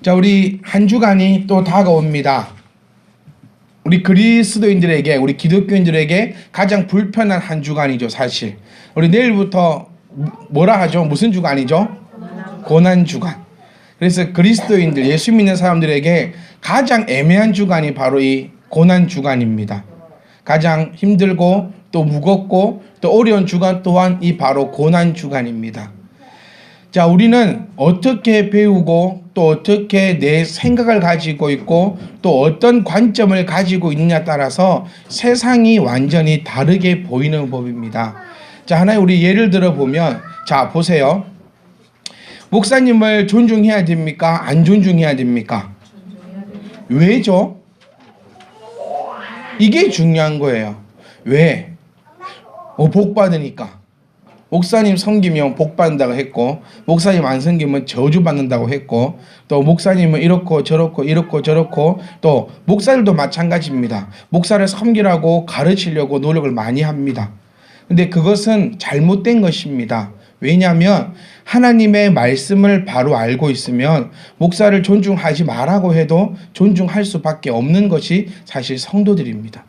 자, 우리 한 주간이 또 다가옵니다. 우리 그리스도인들에게, 우리 기독교인들에게 가장 불편한 한 주간이죠, 사실. 우리 내일부터 뭐라 하죠? 무슨 주간이죠? 고난 주간. 그래서 그리스도인들, 예수 믿는 사람들에게 가장 애매한 주간이 바로 이 고난 주간입니다. 가장 힘들고 또 무겁고 또 어려운 주간 또한 이 바로 고난 주간입니다. 자, 우리는 어떻게 배우고 또 어떻게 내 생각을 가지고 있고 또 어떤 관점을 가지고 있느냐에 따라서 세상이 완전히 다르게 보이는 법입니다. 자, 하나의 우리 예를 들어 보면, 자, 보세요. 목사님을 존중해야 됩니까? 안 존중해야 됩니까? 왜죠? 이게 중요한 거예요. 왜? 복 받으니까. 목사님 섬기면 복 받는다고 했고, 목사님 안 섬기면 저주 받는다고 했고, 또 목사님은 이렇고 저렇고 또 목사들도 마찬가지입니다. 목사를 섬기라고 가르치려고 노력을 많이 합니다. 근데 그것은 잘못된 것입니다. 왜냐하면 하나님의 말씀을 바로 알고 있으면 목사를 존중하지 말라고 해도 존중할 수밖에 없는 것이 사실 성도들입니다.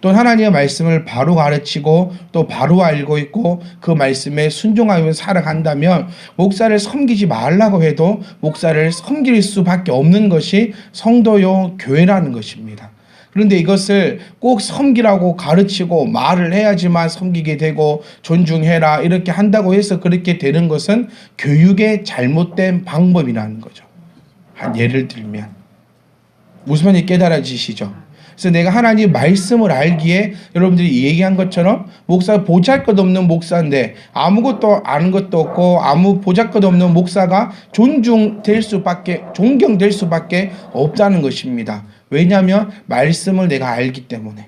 또 하나님의 말씀을 바로 가르치고 또 바로 알고 있고 그 말씀에 순종하며 살아간다면 목사를 섬기지 말라고 해도 목사를 섬길 수밖에 없는 것이 성도요 교회라는 것입니다. 그런데 이것을 꼭 섬기라고 가르치고 말을 해야지만 섬기게 되고 존중해라 이렇게 한다고 해서 그렇게 되는 것은 교육의 잘못된 방법이라는 거죠. 한 예를 들면 무슨 말인지 깨달아지시죠? 그래서 내가 하나님 말씀을 알기에 여러분들이 얘기한 것처럼 목사 보잘것없는 목사인데 아무것도 아는 것도 없고 아무 보잘것없는 목사가 존경될 수밖에 없다는 것입니다. 왜냐하면 말씀을 내가 알기 때문에.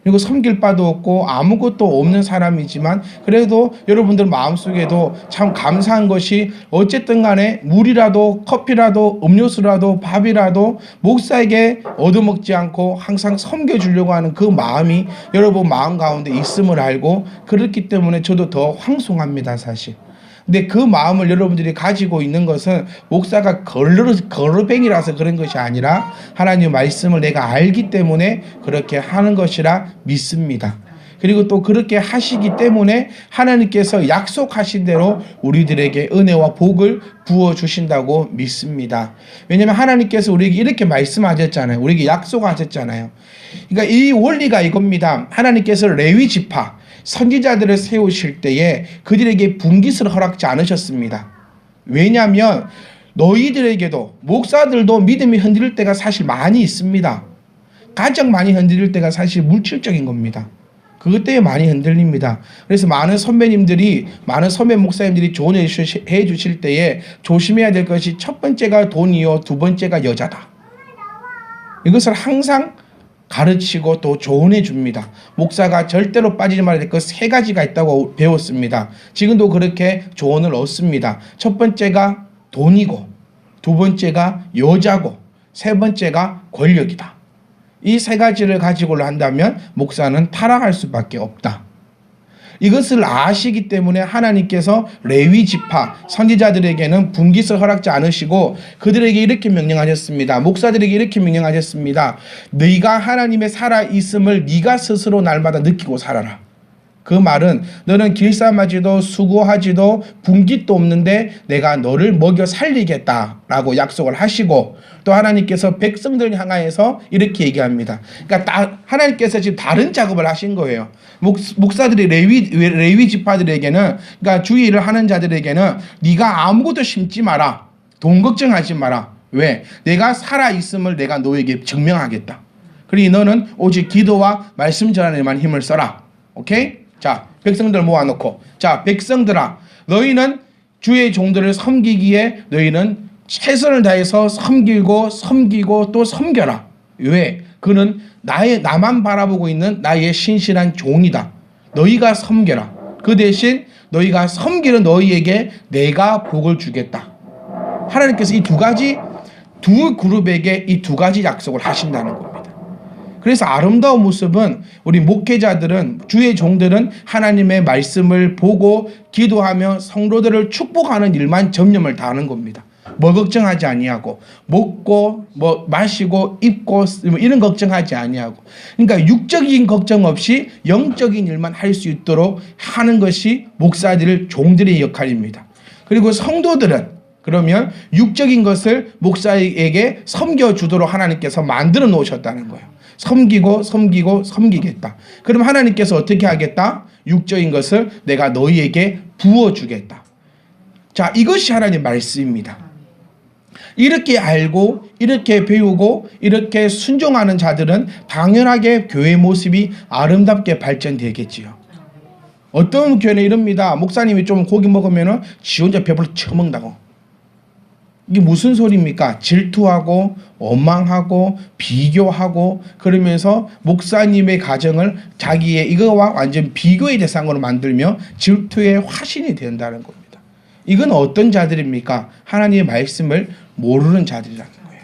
그리고 섬길 바도 없고 아무것도 없는 사람이지만 그래도 여러분들 마음속에도 참 감사한 것이 어쨌든 간에 물이라도 커피라도 음료수라도 밥이라도 목사에게 얻어먹지 않고 항상 섬겨주려고 하는 그 마음이 여러분 마음 가운데 있음을 알고 그렇기 때문에 저도 더 황송합니다, 사실. 근데 그 마음을 여러분들이 가지고 있는 것은 목사가 거르뱅이라서 그런 것이 아니라 하나님의 말씀을 내가 알기 때문에 그렇게 하는 것이라 믿습니다. 그리고 또 그렇게 하시기 때문에 하나님께서 약속하신 대로 우리들에게 은혜와 복을 부어주신다고 믿습니다. 왜냐하면 하나님께서 우리에게 이렇게 말씀하셨잖아요. 우리에게 약속하셨잖아요. 그러니까 이 원리가 이겁니다. 하나님께서 레위 지파 선지자들을 세우실 때에 그들에게 분깃을 허락지 않으셨습니다. 왜냐하면 너희들에게도 목사들도 믿음이 흔들릴 때가 사실 많이 있습니다. 가장 많이 흔들릴 때가 사실 물질적인 겁니다. 그것 때문에 많이 흔들립니다. 그래서 많은 선배 목사님들이 조언해 주실 때에 조심해야 될 것이 첫 번째가 돈이요, 두 번째가 여자다. 이것을 항상 가르치고 또 조언해 줍니다. 목사가 절대로 빠지지 말아야 될 것 세 가지가 있다고 배웠습니다. 지금도 그렇게 조언을 얻습니다. 첫 번째가 돈이고, 두 번째가 여자고, 세 번째가 권력이다. 이 세 가지를 가지고 한다면 목사는 타락할 수밖에 없다. 이것을 아시기 때문에 하나님께서 레위 지파 선지자들에게는 분깃을 허락지 않으시고 그들에게 이렇게 명령하셨습니다. 목사들에게 이렇게 명령하셨습니다. 너희가 하나님의 살아있음을 네가 스스로 날마다 느끼고 살아라. 그 말은 너는 길쌈하지도 수고하지도 분깃도 없는데 내가 너를 먹여 살리겠다라고 약속을 하시고 또 하나님께서 백성들을 향하여서 이렇게 얘기합니다. 그러니까 하나님께서 지금 다른 작업을 하신 거예요. 목사들이 레위 지파들에게는 그러니까 주의 일을 하는 자들에게는 네가 아무것도 심지 마라. 돈 걱정하지 마라. 왜? 내가 살아있음을 내가 너에게 증명하겠다. 그러니 너는 오직 기도와 말씀 전하는 데만 힘을 써라. 오케이? 자, 백성들 모아놓고 자, 백성들아 너희는 주의 종들을 섬기기에 너희는 최선을 다해서 섬기고 또 섬겨라. 왜? 그는 나만 바라보고 있는 나의 신실한 종이다. 너희가 섬겨라. 그 대신 너희가 섬기는 너희에게 내가 복을 주겠다. 하나님께서 이 두 그룹에게 이 두 가지 약속을 하신다는 겁니다. 그래서 아름다운 모습은 우리 목회자들은 주의 종들은 하나님의 말씀을 보고 기도하며 성도들을 축복하는 일만 전념을 다하는 겁니다. 뭐 걱정하지 아니하고 먹고 뭐 마시고 입고 뭐 이런 걱정하지 아니하고 그러니까 육적인 걱정 없이 영적인 일만 할 수 있도록 하는 것이 목사들 종들의 역할입니다. 그리고 성도들은 그러면 육적인 것을 목사에게 섬겨주도록 하나님께서 만들어 놓으셨다는 거예요. 섬기겠다. 그럼 하나님께서 어떻게 하겠다? 육적인 것을 내가 너희에게 부어주겠다. 자, 이것이 하나님의 말씀입니다. 이렇게 알고 이렇게 배우고 이렇게 순종하는 자들은 당연하게 교회 모습이 아름답게 발전되겠지요. 어떤 교회는 이럽니다. 목사님이 좀 고기 먹으면 지 혼자 배불러 처먹는다고. 이게 무슨 소리입니까? 질투하고 원망하고 비교하고 그러면서 목사님의 가정을 자기의 이거와 완전 비교의 대상으로 만들며 질투의 화신이 된다는 겁니다. 이건 어떤 자들입니까? 하나님의 말씀을 모르는 자들이라는 거예요.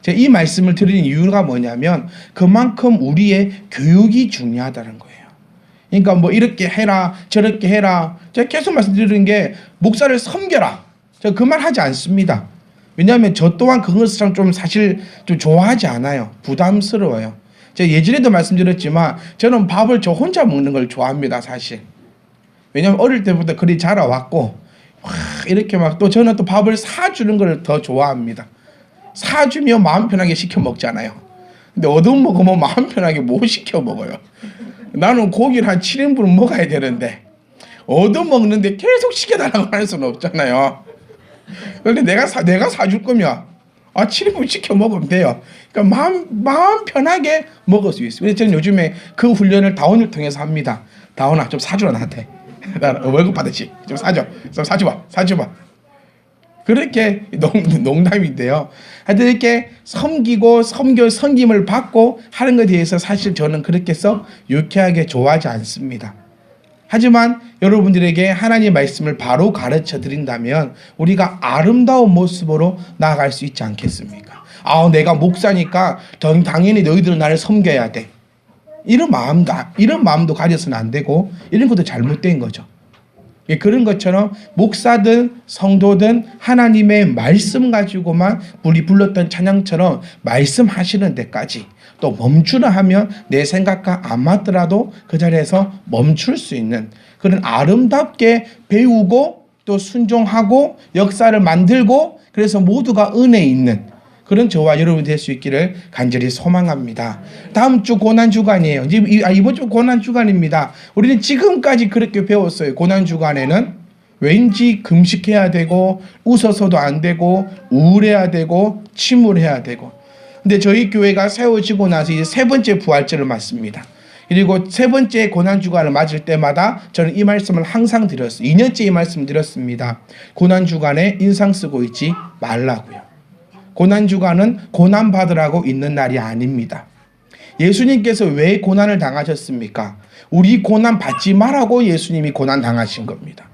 제가 이 말씀을 드리는 이유가 뭐냐면 그만큼 우리의 교육이 중요하다는 거예요. 그러니까 뭐 이렇게 해라 저렇게 해라. 제가 계속 말씀드리는 게 목사를 섬겨라. 제가 그 말 하지 않습니다. 왜냐하면 저 또한 그것을 좀 사실 좀 좋아하지 않아요. 부담스러워요. 제가 예전에도 말씀드렸지만 저는 밥을 저 혼자 먹는 걸 좋아합니다. 사실. 왜냐하면 어릴 때부터 그리 자라왔고 이렇게 막 또 저는 또 밥을 사주는 걸 더 좋아합니다. 사주면 마음 편하게 시켜 먹잖아요. 근데 얻어먹으면 마음 편하게 못 시켜 먹어요. 나는 고기를 한 7인분은 먹어야 되는데 얻어먹는데 계속 시켜달라고 할 수는 없잖아요. 그런데 내가 사줄 거면 7인분 시켜 먹으면 돼요. 그러니까 마음 편하게 먹을 수 있어요. 그래서 저는 요즘에 그 훈련을 다원을 통해서 합니다. 다원아 좀 사주라 나한테. 나 월급 받았지. 좀 사줘. 좀 사줘봐. 그렇게 농담인데요. 하여튼 이렇게 섬김을 받고 하는 것에 대해서 사실 저는 그렇게 썩 유쾌하게 좋아하지 않습니다. 하지만 여러분들에게 하나님의 말씀을 바로 가르쳐 드린다면 우리가 아름다운 모습으로 나아갈 수 있지 않겠습니까? 내가 목사니까 당연히 너희들은 나를 섬겨야 돼. 이런 마음도 가져서는 안 되고 이런 것도 잘못된 거죠. 그런 것처럼 목사든 성도든 하나님의 말씀 가지고만 우리 불렀던 찬양처럼 말씀하시는 데까지 또 멈추라 하면 내 생각과 안 맞더라도 그 자리에서 멈출 수 있는 그런 아름답게 배우고 또 순종하고 역사를 만들고 그래서 모두가 은혜 있는 그런 저와 여러분이 될 수 있기를 간절히 소망합니다. 다음 주 고난주간이에요. 이번 주 고난주간입니다. 우리는 지금까지 그렇게 배웠어요. 고난주간에는 왠지 금식해야 되고 웃어서도 안 되고 우울해야 되고 침울해야 되고 근데 저희 교회가 세워지고 나서 이제 세 번째 부활절을 맞습니다. 그리고 세 번째 고난주간을 맞을 때마다 저는 이 말씀을 항상 드렸어요. 2년째 이 말씀 드렸습니다. 고난주간에 인상 쓰고 있지 말라고요. 고난주간은 고난받으라고 있는 날이 아닙니다. 예수님께서 왜 고난을 당하셨습니까? 우리 고난 받지 말라고 예수님이 고난 당하신 겁니다.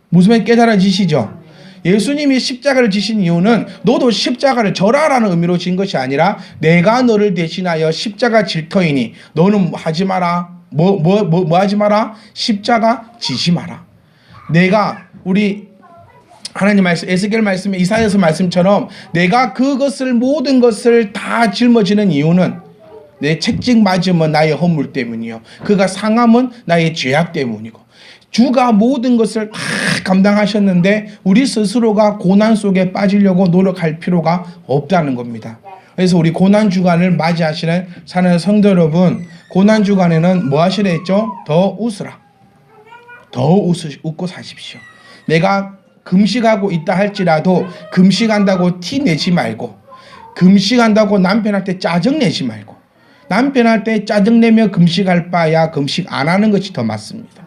무슨 말 깨달아지시죠? 예수님이 십자가를 지신 이유는 너도 십자가를 져라라는 의미로 진 것이 아니라 내가 너를 대신하여 십자가 질 터이니 너는 하지 마라. 뭐 하지 마라? 십자가 지지 마라. 내가 우리 하나님 말씀, 에스겔 말씀, 이사야서 말씀처럼 내가 그것을 모든 것을 다 짊어지는 이유는 내 채찍 맞으면 나의 허물 때문이요. 그가 상함은 나의 죄악 때문이고 주가 모든 것을 다 감당하셨는데 우리 스스로가 고난 속에 빠지려고 노력할 필요가 없다는 겁니다. 그래서 우리 고난주간을 맞이하시는 사는 성도 여러분, 고난주간에는 뭐 하시라 했죠? 더 웃으라. 웃고 사십시오. 내가 금식하고 있다 할지라도 금식한다고 티 내지 말고 금식한다고 남편한테 짜증내지 말고 남편한테 짜증내며 금식할 바야 금식 안 하는 것이 더 맞습니다.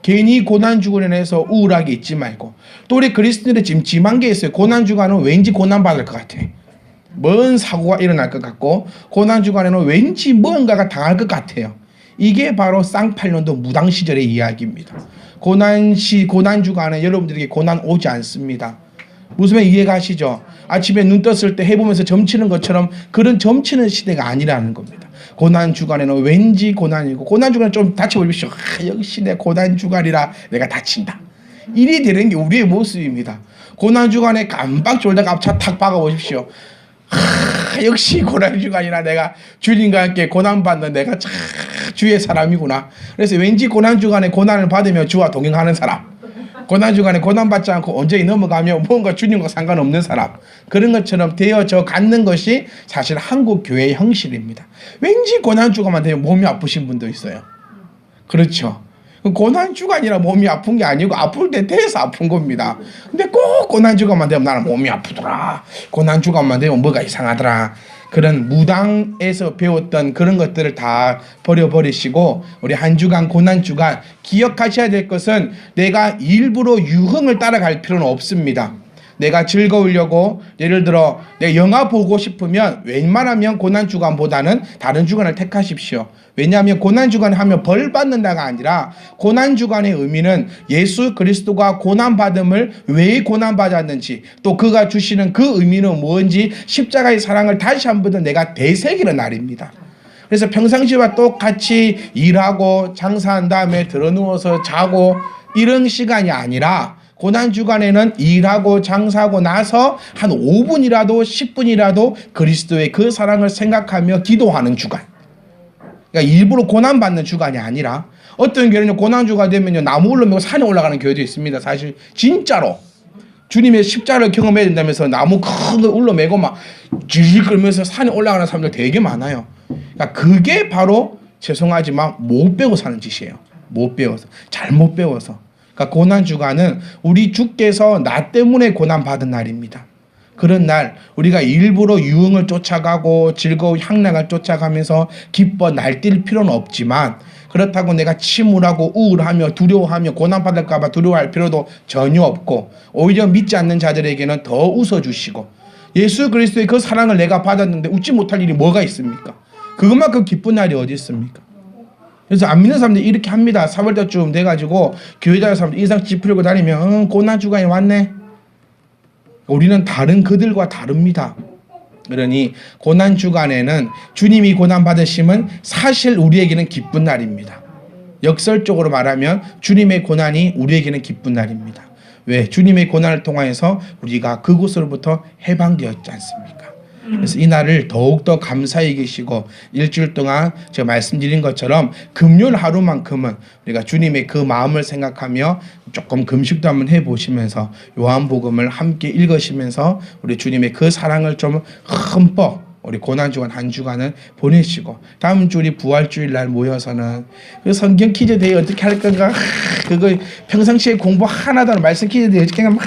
괜히 고난주간에서 우울하게 있지 말고 또 우리 그리스도인들이 지금 짐한 게 있어요. 고난주간은 왠지 고난받을 것 같아. 뭔 사고가 일어날 것 같고 고난주간에는 왠지 뭔가가 당할 것 같아요. 이게 바로 쌍팔년도 무당 시절의 이야기입니다. 고난주간에 여러분들에게 고난 오지 않습니다. 무슨 말 이해가시죠? 아침에 눈 떴을 때 해보면서 점치는 것처럼 그런 점치는 시대가 아니라는 겁니다. 고난주간에는 왠지 고난이고 고난주간에 좀 다쳐보십시오. 역시 내 고난주간이라 내가 다친다. 일이 되는 게 우리의 모습입니다. 고난주간에 깜빡 졸다가 앞차 탁 박아보십시오. 역시 고난주간이나 내가 주님과 함께 고난받는 내가 참 주의 사람이구나. 그래서 왠지 고난주간에 고난을 받으며 주와 동행하는 사람, 고난주간에 고난받지 않고 언제 넘어가며 뭔가 주님과 상관없는 사람, 그런 것처럼 되어져 갖는 것이 사실 한국 교회의 형식입니다. 왠지 고난주간만 되면 몸이 아프신 분도 있어요. 그렇죠. 고난주간이라 몸이 아픈 게 아니고 아플 때 돼서 아픈 겁니다. 근데 꼭 고난주간만 되면 나는 몸이 아프더라, 고난주간만 되면 뭐가 이상하더라, 그런 무당에서 배웠던 그런 것들을 다 버려버리시고 우리 한 주간 고난주간 기억하셔야 될 것은 내가 일부러 유흥을 따라갈 필요는 없습니다. 내가 즐거우려고 예를 들어 내가 영화 보고 싶으면 웬만하면 고난주간보다는 다른 주간을 택하십시오. 왜냐하면 고난주간 하면 벌 받는다가 아니라 고난주간의 의미는 예수 그리스도가 고난받음을 왜 고난받았는지, 또 그가 주시는 그 의미는 뭔지, 십자가의 사랑을 다시 한 번 더 내가 되새기는 날입니다. 그래서 평상시와 똑같이 일하고 장사한 다음에 들어누워서 자고 이런 시간이 아니라 고난주간에는 일하고 장사하고 나서 한 5분이라도 10분이라도 그리스도의 그 사랑을 생각하며 기도하는 주간. 그러니까 일부러 고난받는 주간이 아니라, 어떤 교회는 고난주가 되면요 나무 올라매고 산에 올라가는 교회도 있습니다. 사실 진짜로 주님의 십자가를 경험해야 된다면서 나무 큰 거 올라매고 막 질질 끌면서 산에 올라가는 사람들 되게 많아요. 그러니까 그게 바로 죄송하지만 못 배워 사는 짓이에요. 못 배워서, 잘못 배워서. 그러니까 고난주간은 우리 주께서 나 때문에 고난받은 날입니다. 그런 날 우리가 일부러 유흥을 쫓아가고 즐거운 향락을 쫓아가면서 기뻐 날뛸 필요는 없지만, 그렇다고 내가 침울하고 우울하며 두려워하며 고난받을까 봐 두려워할 필요도 전혀 없고, 오히려 믿지 않는 자들에게는 더 웃어주시고, 예수 그리스도의 그 사랑을 내가 받았는데 웃지 못할 일이 뭐가 있습니까? 그것만큼 기쁜 날이 어디 있습니까? 그래서 안 믿는 사람들이 이렇게 합니다. 4월달쯤 돼가지고 교회 다니는 사람들 인상 찌푸리고 다니면 고난주간이 왔네. 우리는 다른 그들과 다릅니다. 그러니 고난주간에는 주님이 고난받으심은 사실 우리에게는 기쁜 날입니다. 역설적으로 말하면 주님의 고난이 우리에게는 기쁜 날입니다. 왜? 주님의 고난을 통하여서 우리가 그곳으로부터 해방되었지 않습니까? 그래서 이 날을 더욱더 감사히 계시고, 일주일 동안 제가 말씀드린 것처럼 금요일 하루만큼은 우리가 주님의 그 마음을 생각하며 조금 금식도 한번 해보시면서 요한복음을 함께 읽으시면서 우리 주님의 그 사랑을 좀 흠뻑 우리 고난주간 한 주간은 보내시고, 다음 주 우리 부활주일 날 모여서는 그 성경 퀴즈 대회 어떻게 할 건가, 그거 평상시에 공부 하나도 안, 말씀 퀴즈 대회 어떻게 하면 막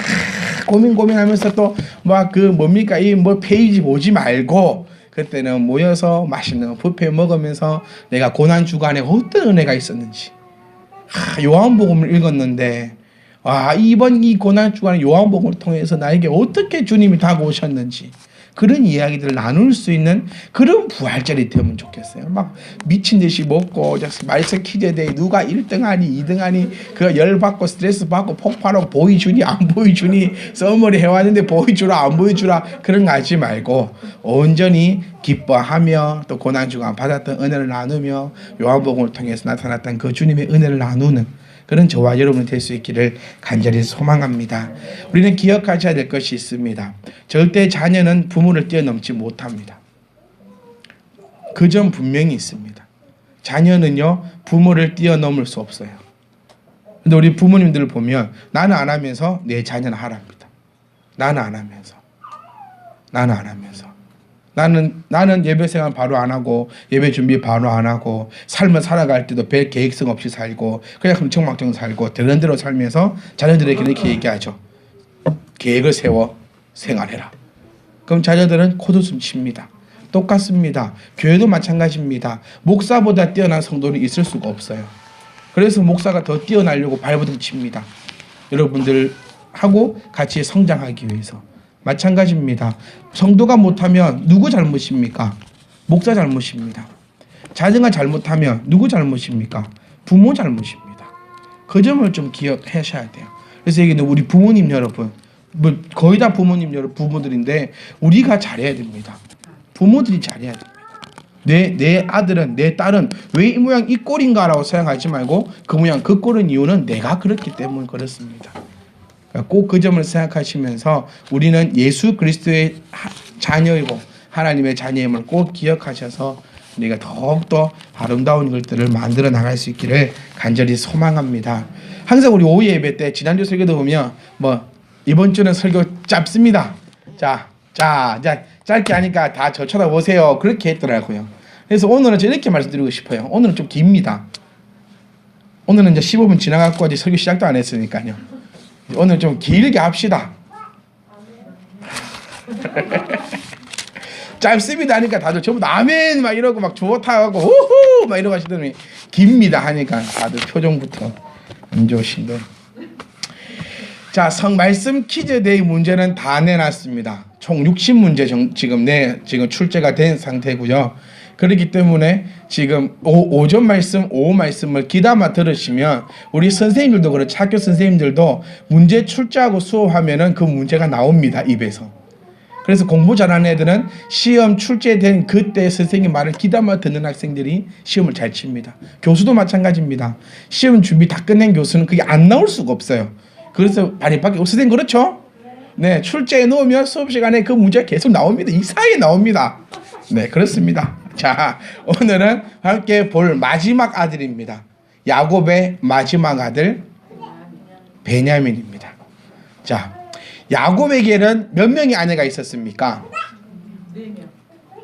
고민하면서 또 막 그 뭡니까 이 뭐 페이지 보지 말고, 그때는 모여서 맛있는 뷔페 먹으면서 내가 고난주간에 어떤 은혜가 있었는지, 요한복음을 읽었는데 이번 이 고난주간에 요한복음을 통해서 나에게 어떻게 주님이 다가오셨는지, 그런 이야기들을 나눌 수 있는 그런 부활절이 되면 좋겠어요. 막 미친 듯이 먹고 말씀 퀴즈대회 누가 1등하니 2등하니 그 열받고 스트레스 받고 폭발하고 보여주니 안 보여주니 써머리 해왔는데 보여주라 안 보여주라 그런 거 하지 말고, 온전히 기뻐하며 또 고난주간 받았던 은혜를 나누며 요한복음을 통해서 나타났던 그 주님의 은혜를 나누는 그런 저와 여러분이 될 수 있기를 간절히 소망합니다. 우리는 기억하셔야 될 것이 있습니다. 절대 자녀는 부모를 뛰어넘지 못합니다. 그 점 분명히 있습니다. 자녀는요 부모를 뛰어넘을 수 없어요. 근데 우리 부모님들을 보면 나는 안 하면서 내 자녀는 하랍니다. 나는 안 하면서 나는 예배 생활 바로 안 하고 예배 준비 바로 안 하고 삶을 살아갈 때도 별 계획성 없이 살고 그냥 흥청망청 살고 되는 대로 살면서 자녀들에게 이렇게 얘기하죠. 계획을 세워 생활해라. 그럼 자녀들은 코웃음 칩니다. 똑같습니다. 교회도 마찬가지입니다. 목사보다 뛰어난 성도는 있을 수가 없어요. 그래서 목사가 더 뛰어나려고 발버둥 칩니다. 여러분들하고 같이 성장하기 위해서. 마찬가지입니다. 성도가 못하면 누구 잘못입니까? 목사 잘못입니다. 자녀가 잘못하면 누구 잘못입니까? 부모 잘못입니다. 그 점을 좀 기억하셔야 돼요. 그래서 여기는 우리 부모님 여러분, 뭐 거의 다 부모님 여러분 부모들인데 우리가 잘해야 됩니다. 부모들이 잘해야 됩니다. 내 아들은 내 딸은 왜 이 모양 이 꼴인가라고 생각하지 말고 그 모양 그 꼴은 이유는 내가 그렇기 때문에 그렇습니다. 꼭 그 점을 생각하시면서 우리는 예수 그리스도의 자녀이고 하나님의 자녀임을 꼭 기억하셔서 우리가 더욱더 아름다운 것들을 만들어 나갈 수 있기를 간절히 소망합니다. 항상 우리 오후 예배 때 지난주 설교도 보면 이번 주는 설교 짧습니다. 자 짧게 하니까 다 저 쳐다보세요. 그렇게 했더라고요. 그래서 오늘은 이렇게 말씀드리고 싶어요. 오늘은 좀 깁니다. 오늘은 이제 15분 지나갔고 아직 설교 시작도 안 했으니까요. 오늘 좀 길게 합시다. 짧습니다 하니까 다들 전부 다 아멘 막 이러고 막 좋다 하고 우후 막 이러고 하시더니 깁니다 하니까 다들 표정부터 안 좋으신데. 자, 말씀 퀴즈데이 문제는 다 내놨습니다. 총 60문제 지금 출제가 된 상태고요. 그렇기 때문에 지금 오전 말씀, 오후 말씀을 귀담아 들으시면 우리 선생님들도 그렇고 학교 선생님들도 문제 출제하고 수업하면은 그 문제가 나옵니다. 입에서. 그래서 공부 잘하는 애들은 시험 출제된 그때 선생님 말을 귀담아 듣는 학생들이 시험을 잘 칩니다. 교수도 마찬가지입니다. 시험 준비 다 끝낸 교수는 그게 안 나올 수가 없어요. 그래서 반입밖에 선생님 그렇죠? 네, 출제해 놓으면 수업 시간에 그 문제가 계속 나옵니다. 이상하게 나옵니다. 네, 그렇습니다. 자, 오늘은 함께 볼 마지막 아들입니다. 야곱의 마지막 아들 베냐민입니다. 자, 야곱에게는 몇 명의 아내가 있었습니까? 4명.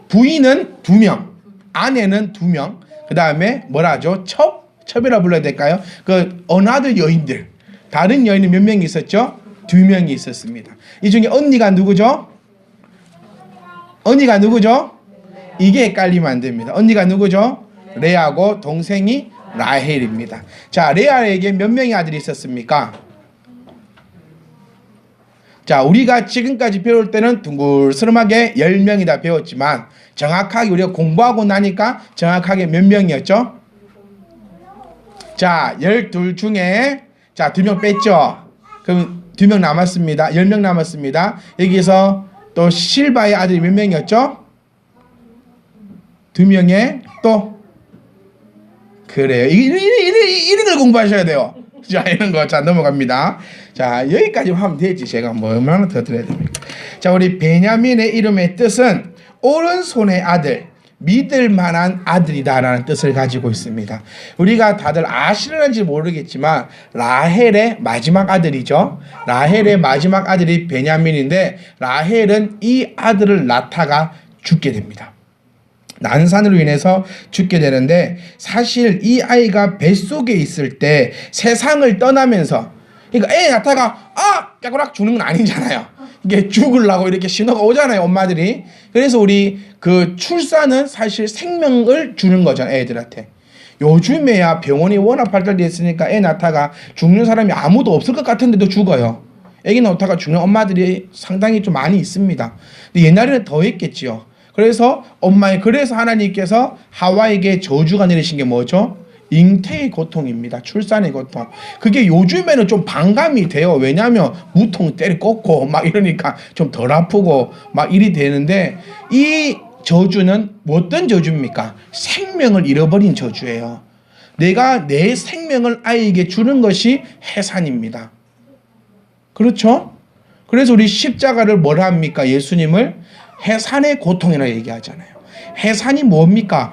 부인은 2명, 아내는 2명. 그 다음에 뭐라죠? 첩이라 불러야 될까요? 그 어나더 여인들, 다른 여인은 몇 명이 있었죠? 2명이 있었습니다. 이 중에 언니가 누구죠? 이게 헷갈리면 안 됩니다. 언니가 누구죠? 레아고 동생이 라헬입니다. 자, 레아에게 몇 명의 아들이 있었습니까? 자, 우리가 지금까지 배울 때는 둥글스름하게 10명이다 배웠지만 정확하게 우리가 공부하고 나니까 정확하게 몇 명이었죠? 자, 12 중에 2명 뺐죠? 그럼 2명 남았습니다. 10명 남았습니다. 여기서 또 실바의 아들이 몇 명이었죠? 2명에 또 그래요. 이런 걸 공부하셔야 돼요. 자, 이런 거. 자, 넘어갑니다. 자, 여기까지 하면 되지. 제가 뭐 얼마나 더 드려야 됩니까? 자, 우리 베냐민의 이름의 뜻은 오른손의 아들, 믿을 만한 아들이다라는 뜻을 가지고 있습니다. 우리가 다들 아시는지 모르겠지만 라헬의 마지막 아들이죠. 라헬의 마지막 아들이 베냐민인데 라헬은 이 아들을 낳다가 죽게 됩니다. 난산으로 인해서 죽게 되는데 사실 이 아이가 뱃속에 있을 때 세상을 떠나면서 그러니까 애 낳다가 깨꼬락 죽는 건 아니잖아요. 이게 죽으려고 이렇게 신호가 오잖아요, 엄마들이. 그래서 우리 그 출산은 사실 생명을 주는 거잖아요, 애들한테. 요즘에야 병원이 워낙 발달되어 있으니까 애 낳다가 죽는 사람이 아무도 없을 것 같은데도 죽어요. 애기 낳다가 죽는 엄마들이 상당히 좀 많이 있습니다. 근데 옛날에는 더 했겠지요. 그래서 그래서 하나님께서 하와에게 저주가 내리신 게 뭐죠? 잉태의 고통입니다. 출산의 고통. 그게 요즘에는 좀 반감이 돼요. 왜냐하면 무통 때려 꽂고 막 이러니까 좀 덜 아프고 막 일이 되는데 이 저주는 어떤 저주입니까? 생명을 잃어버린 저주예요. 내가 내 생명을 아이에게 주는 것이 해산입니다. 그렇죠? 그래서 우리 십자가를 뭐라 합니까? 예수님을 해산의 고통이라고 얘기하잖아요. 해산이 뭡니까?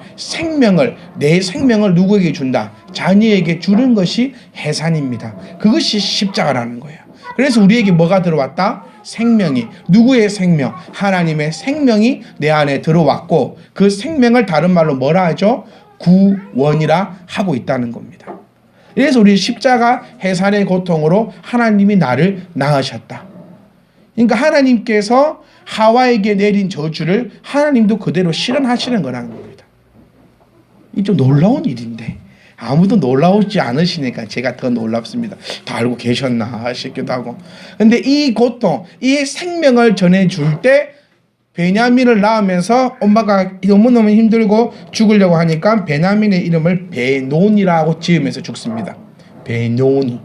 내 생명을 누구에게 준다? 자녀에게 주는 것이 해산입니다. 그것이 십자가라는 거예요. 그래서 우리에게 뭐가 들어왔다? 생명이. 누구의 생명? 하나님의 생명이 내 안에 들어왔고 그 생명을 다른 말로 뭐라 하죠? 구원이라 하고 있다는 겁니다. 그래서 우리 십자가 해산의 고통으로 하나님이 나를 낳으셨다. 그러니까 하나님께서 하와에게 내린 저주를 하나님도 그대로 실현하시는 거라는 겁니다. 이 좀 놀라운 일인데 아무도 놀라우지 않으시니까 제가 더 놀랍습니다. 다 알고 계셨나 싶기도 하고. 근데 이 고통, 이 생명을 전해줄 때 베냐민을 낳으면서 엄마가 너무너무 힘들고 죽으려고 하니까 베냐민의 이름을 베논이라고 지으면서 죽습니다. 베논이.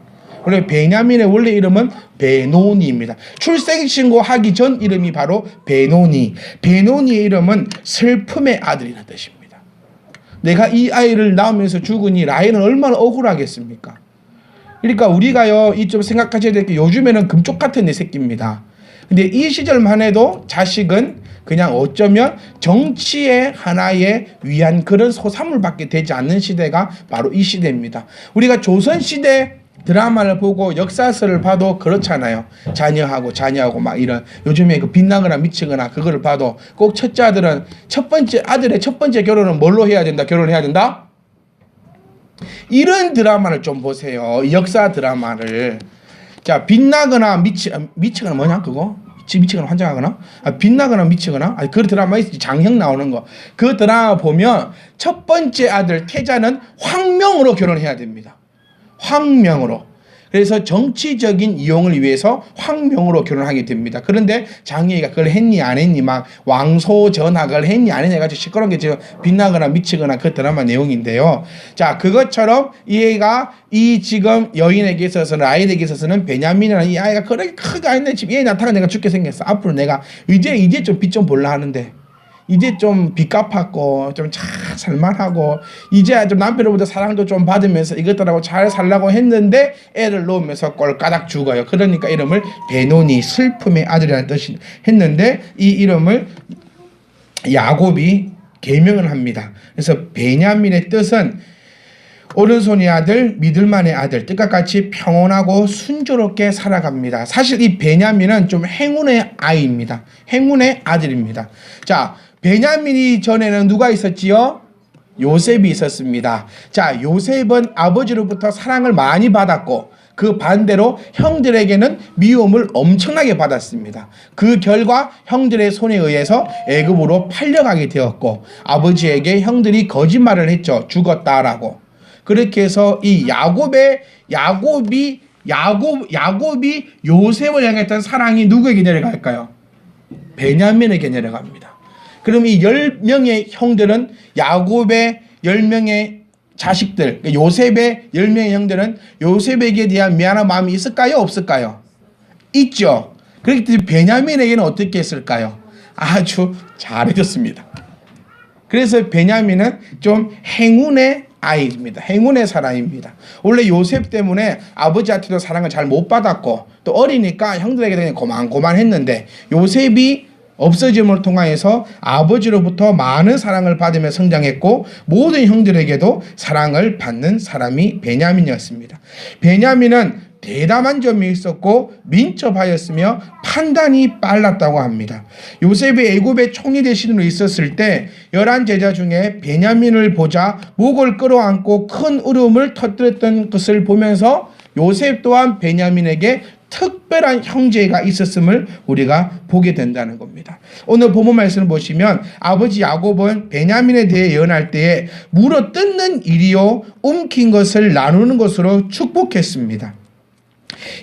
원래 베냐민의 원래 이름은 베노니입니다. 출생신고하기 전 이름이 바로 베노니. 베노니의 이름은 슬픔의 아들이라는 뜻입니다. 내가 이 아이를 낳으면서 죽으니 라헬은 얼마나 억울하겠습니까? 그러니까 우리가요, 이 좀 생각하셔야 될 게 요즘에는 금쪽 같은 내 새끼입니다. 근데 이 시절만 해도 자식은 그냥 어쩌면 정치의 하나의 위한 그런 소산물밖에 되지 않는 시대가 바로 이 시대입니다. 우리가 조선시대 드라마를 보고 역사서를 봐도 그렇잖아요. 자녀하고 막 이런 요즘에 그 빛나거나 미치거나 그거를 봐도 꼭 첫째 아들은 아들의 첫 번째 결혼은 뭘로 해야 된다? 결혼해야 된다? 이런 드라마를 좀 보세요. 역사 드라마를. 자, 빛나거나 미치거나 뭐냐 그거? 미치거나 환장하거나? 빛나거나 미치거나? 그 드라마 있지, 장형 나오는 거. 그 드라마 보면 첫 번째 아들 태자는 황명으로 결혼해야 됩니다. 황명으로. 그래서 정치적인 이용을 위해서 황명으로 결혼하게 됩니다. 그런데 장희가 그걸 했니 안 했니 막 왕소전학을 했니 안 했니 해가지고 시끄러운 게 지금 빛나거나 미치거나 그 드라마 내용인데요. 자, 그것처럼 이 애가 이 지금 여인에게 있어서는 아이에게 있어서는 베냐민이라는 이 아이가 그렇게 크게 아닌데 지금 얘 나타나 내가 죽게 생겼어. 앞으로 내가 이제 좀 빚 좀 볼라 하는데 이제 좀 빚 갚았고 좀 잘 살만하고 이제 좀 남편으로부터 사랑도 좀 받으면서 이것들하고 잘 살라고 했는데 애를 놓으면서 꼴까닥 죽어요. 그러니까 이름을 베노니, 슬픔의 아들이라는 뜻이 했는데 이 이름을 야곱이 계명을 합니다. 그래서 베냐민의 뜻은 오른손의 아들, 믿을만의 아들, 뜻과 같이 평온하고 순조롭게 살아갑니다. 사실 이 베냐민은 좀 행운의 아이입니다. 행운의 아들입니다. 자, 베냐민이 전에는 누가 있었지요? 요셉이 있었습니다. 자, 요셉은 아버지로부터 사랑을 많이 받았고 그 반대로 형들에게는 미움을 엄청나게 받았습니다. 그 결과 형들의 손에 의해서 애굽으로 팔려가게 되었고 아버지에게 형들이 거짓말을 했죠. 죽었다라고. 그렇게 해서 이 야곱이 요셉을 향했던 사랑이 누구에게 내려갈까요? 베냐민에게 내려갑니다. 그럼 이 10명의 형들은 야곱의 10명의 자식들, 요셉의 10명의 형들은 요셉에게 대한 미안한 마음이 있을까요? 없을까요? 있죠. 그렇기 때문에 베냐민에게는 어떻게 했을까요? 아주 잘해줬습니다. 그래서 베냐민은 좀 행운의 아이입니다. 행운의 사람입니다. 원래 요셉 때문에 아버지한테도 사랑을 잘 못 받았고 또 어리니까 형들에게 그냥 고만고만했는데 요셉이 없어짐을 통하여서 아버지로부터 많은 사랑을 받으며 성장했고 모든 형들에게도 사랑을 받는 사람이 베냐민이었습니다. 베냐민은 대담한 점이 있었고 민첩하였으며 판단이 빨랐다고 합니다. 요셉이 애굽의 총리 대신으로 있었을 때 11제자 중에 베냐민을 보자 목을 끌어안고 큰 울음을 터뜨렸던 것을 보면서 요셉 또한 베냐민에게 특별한 형제가 있었음을 우리가 보게 된다는 겁니다. 오늘 본문 말씀을 보시면 아버지 야곱은 베냐민에 대해 예언할 때에 물어 뜯는 일이요 움킨 것을 나누는 것으로 축복했습니다.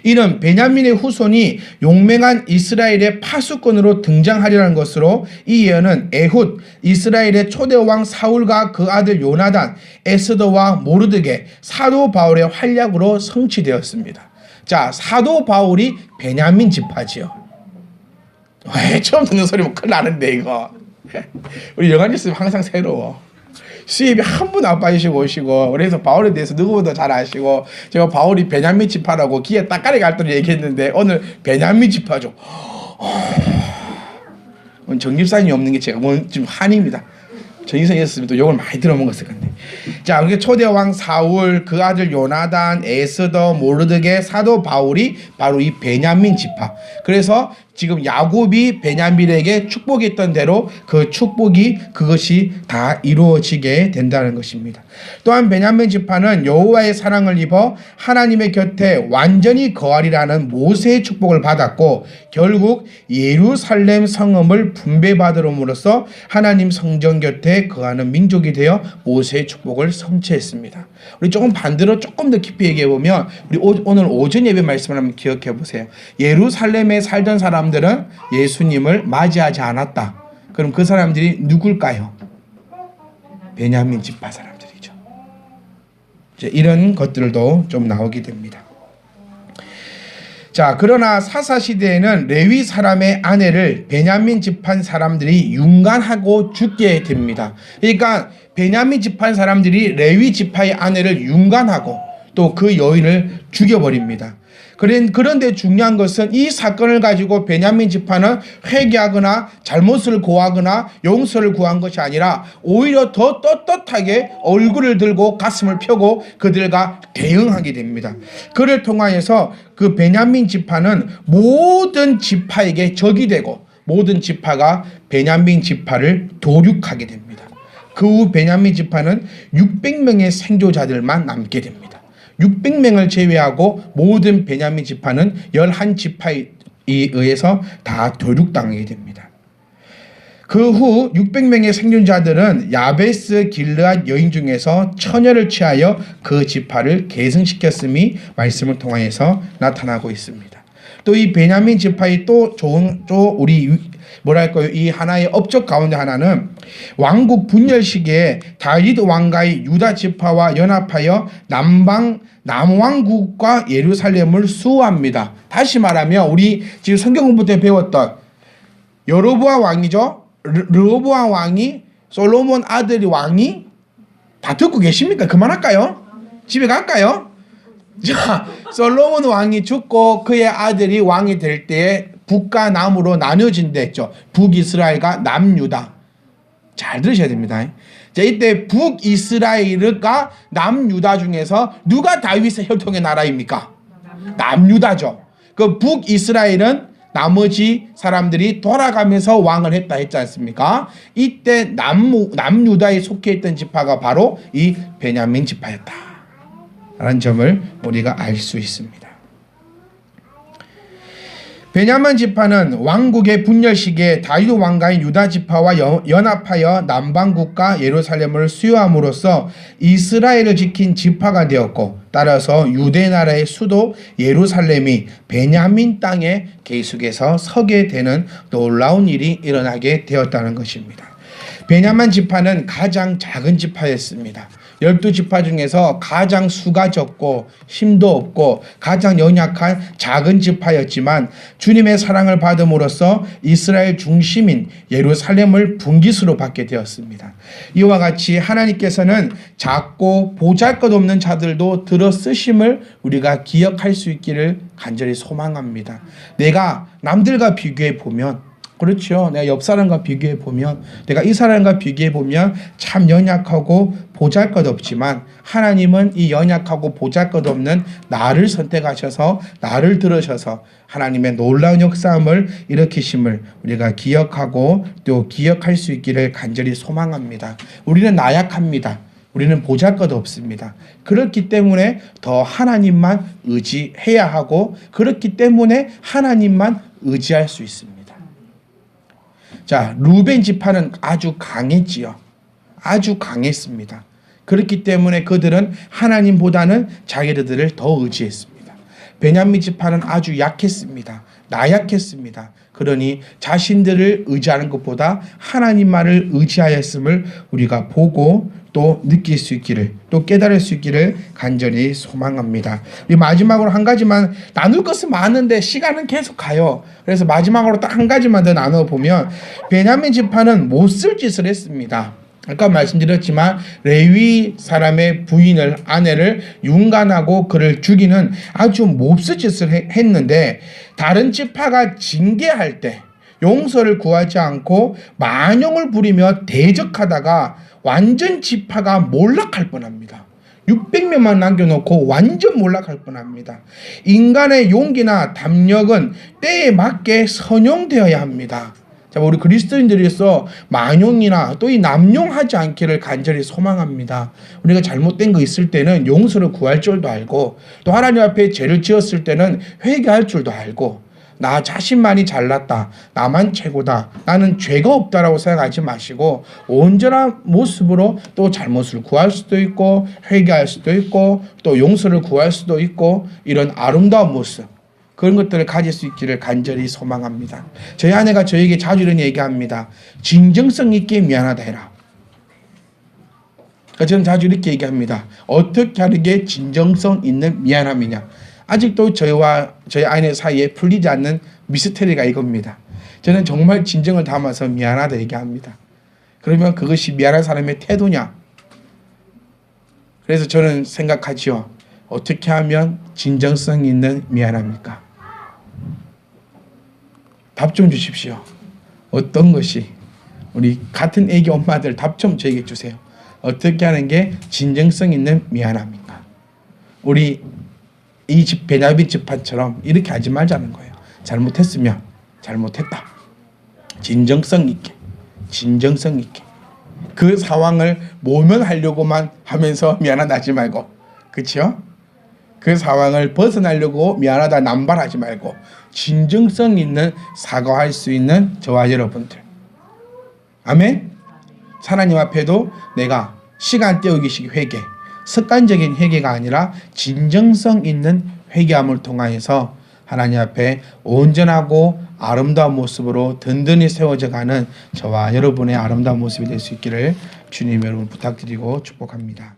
이는 베냐민의 후손이 용맹한 이스라엘의 파수꾼으로 등장하려는 것으로 이 예언은 에훗, 이스라엘의 초대 왕 사울과 그 아들 요나단, 에스더와 모르드게, 사도 바울의 활약으로 성취되었습니다. 자, 사도 바울이 베냐민 지파지요. 왜 처음 듣는 소리면 큰일 나는데 이거. 우리 영환이 있으면 항상 새로워. 수입이 한 분 안 빠지시고 오시고 그래서 바울에 대해서 누구보다 잘 아시고 제가 바울이 베냐민 지파라고 귀에 따까리 갈도록 얘기했는데 오늘 베냐민 지파죠. 정집사님이 없는 게 제가 오늘 지금 한입니다. 정집사님이었으면 또 욕을 많이 들어먹었을 건데. 자, 그게 초대 왕 사울, 그 아들 요나단, 에스더, 모르드게, 사도 바울이 바로 이 베냐민 지파. 그래서 지금 야곱이 베냐민에게 축복했던 대로 그 축복이 그것이 다 이루어지게 된다는 것입니다. 또한 베냐민 지파는 여호와의 사랑을 입어 하나님의 곁에 완전히 거하리라는 모세의 축복을 받았고 결국 예루살렘 성읍을 분배받음으로써 하나님 성전 곁에 거하는 민족이 되어 모세의 축복을 성취했습니다. 우리 조금 반대로 조금 더 깊이 얘기해 보면 우리 오늘 오전 예배 말씀을 한번 기억해 보세요. 예루살렘에 살던 사람들은 예수님을 맞이하지 않았다. 그럼 그 사람들이 누굴까요? 베냐민 지파 사람들이죠. 이런 것들도 좀 나오게 됩니다. 자, 그러나 사사시대에는 레위 사람의 아내를 베냐민 지파 사람들이 융간하고 죽게 됩니다. 그러니까 베냐민 지파 사람들이 레위 지파의 아내를 융간하고 또 그 여인을 죽여버립니다. 그런데 중요한 것은 이 사건을 가지고 베냐민 지파는 회개하거나 잘못을 고하거나 용서를 구한 것이 아니라 오히려 더 떳떳하게 얼굴을 들고 가슴을 펴고 그들과 대응하게 됩니다. 그를 통하여서 그 베냐민 지파는 모든 지파에게 적이 되고 모든 지파가 베냐민 지파를 도륙하게 됩니다. 그 후 베냐민 지파는 600명의 생존자들만 남게 됩니다. 600명을 제외하고 모든 베냐민 지파는 11지파에 의해서 다 도륙당하게 됩니다. 그 후 600명의 생존자들은 야베스 길르앗 여인 중에서 처녀를 취하여 그 지파를 계승시켰음이 말씀을 통하여서 나타나고 있습니다. 또 이 베냐민 지파의 또 우리 뭐랄까요, 이 하나의 업적 가운데 하나는 왕국 분열 시기에 다윗 왕가의 유다 지파와 연합하여 남왕국과 예루살렘을 수호합니다. 다시 말하면 우리 지금 성경 공부 때 배웠던 여로보암 왕이죠. 르호보암 왕이 솔로몬 아들이 왕이 다 듣고 계십니까? 그만할까요? 집에 갈까요? 자, 솔로몬 왕이 죽고 그의 아들이 왕이 될 때에 북과 남으로 나뉘어진다 했죠. 북이스라엘과 남유다. 잘 들으셔야 됩니다. 자, 이때 북이스라엘과 남유다 중에서 누가 다윗의 혈통의 나라입니까? 남유다죠. 그 북이스라엘은 나머지 사람들이 돌아가면서 왕을 했다 했지 않습니까? 이때 남유다에 속해 있던 지파가 바로 이 베냐민 지파였다 라는 점을 우리가 알 수 있습니다. 베냐민 지파는 왕국의 분열 시기에 다윗 왕가인 유다 지파와 연합하여 남방국가 예루살렘을 수요함으로써 이스라엘을 지킨 지파가 되었고, 따라서 유대 나라의 수도 예루살렘이 베냐민 땅에 계속해서 서게 되는 놀라운 일이 일어나게 되었다는 것입니다. 베냐민 지파는 가장 작은 지파였습니다. 12지파 중에서 가장 수가 적고 힘도 없고 가장 연약한 작은 지파였지만 주님의 사랑을 받음으로써 이스라엘 중심인 예루살렘을 분깃으로 받게 되었습니다. 이와 같이 하나님께서는 작고 보잘것없는 자들도 들어 쓰심을 우리가 기억할 수 있기를 간절히 소망합니다. 내가 남들과 비교해 보면, 그렇죠, 내가 옆 사람과 비교해 보면, 내가 이 사람과 비교해 보면 참 연약하고 보잘것없지만 하나님은 이 연약하고 보잘것없는 나를 선택하셔서 나를 들으셔서 하나님의 놀라운 역사함을 일으키심을 우리가 기억하고 또 기억할 수 있기를 간절히 소망합니다. 우리는 나약합니다. 우리는 보잘것없습니다. 그렇기 때문에 더 하나님만 의지해야 하고, 그렇기 때문에 하나님만 의지할 수 있습니다. 자, 루벤 지파는 아주 강했지요. 아주 강했습니다. 그렇기 때문에 그들은 하나님보다는 자기들을 더 의지했습니다. 베냐민 지파는 아주 약했습니다. 나약했습니다. 그러니 자신들을 의지하는 것보다 하나님만을 의지하였음을 우리가 보고 또 느낄 수 있기를, 또 깨달을 수 있기를 간절히 소망합니다. 우리 마지막으로 한 가지만, 나눌 것은 많은데 시간은 계속 가요. 그래서 마지막으로 딱 한 가지만 더 나눠보면, 베냐민 지파는 못쓸 짓을 했습니다. 아까 말씀드렸지만 레위 사람의 부인을, 아내를 윤관하고 그를 죽이는 아주 몹쓸 짓을 했는데, 다른 지파가 징계할 때 용서를 구하지 않고 만용을 부리며 대적하다가 완전 지파가 몰락할 뻔합니다. 600명만 남겨놓고 완전 몰락할 뻔합니다. 인간의 용기나 담력은 때에 맞게 선용되어야 합니다. 자, 우리 그리스도인들로서 만용이나 또 이 남용하지 않기를 간절히 소망합니다. 우리가 잘못된 거 있을 때는 용서를 구할 줄도 알고, 또 하나님 앞에 죄를 지었을 때는 회개할 줄도 알고, 나 자신만이 잘났다, 나만 최고다, 나는 죄가 없다라고 생각하지 마시고 온전한 모습으로 또 잘못을 구할 수도 있고 회개할 수도 있고 또 용서를 구할 수도 있고, 이런 아름다운 모습, 그런 것들을 가질 수 있기를 간절히 소망합니다. 저희 아내가 저에게 자주 이런 얘기합니다. 진정성 있게 미안하다 해라. 저는 자주 이렇게 얘기합니다. 어떻게 하는 게 진정성 있는 미안함이냐. 아직도 저희와 저희 아내 사이에 풀리지 않는 미스테리가 이겁니다. 저는 정말 진정을 담아서 미안하다 얘기합니다. 그러면 그것이 미안한 사람의 태도냐? 그래서 저는 생각하지요. 어떻게 하면 진정성 있는 미안합니까? 답 좀 주십시오. 어떤 것이 우리 같은 애기 엄마들 답 좀 저에게 주세요. 어떻게 하는 게 진정성 있는 미안합니까? 우리 이 집 베냐민 집안처럼 이렇게 하지 말자는 거예요. 잘못했으면 잘못했다. 진정성 있게 그 상황을 모면하려고만 하면서 미안하다 하지 말고, 그렇죠? 그 상황을 벗어나려고 미안하다 남발하지 말고 진정성 있는 사과할 수 있는 저와 여러분들. 아멘. 하나님 앞에도 내가 시간 때우기식 회개, 습관적인 회개가 아니라 진정성 있는 회개함을 통하여서 하나님 앞에 온전하고 아름다운 모습으로 든든히 세워져 가는 저와 여러분의 아름다운 모습이 될 수 있기를 주님 여러분 부탁드리고 축복합니다.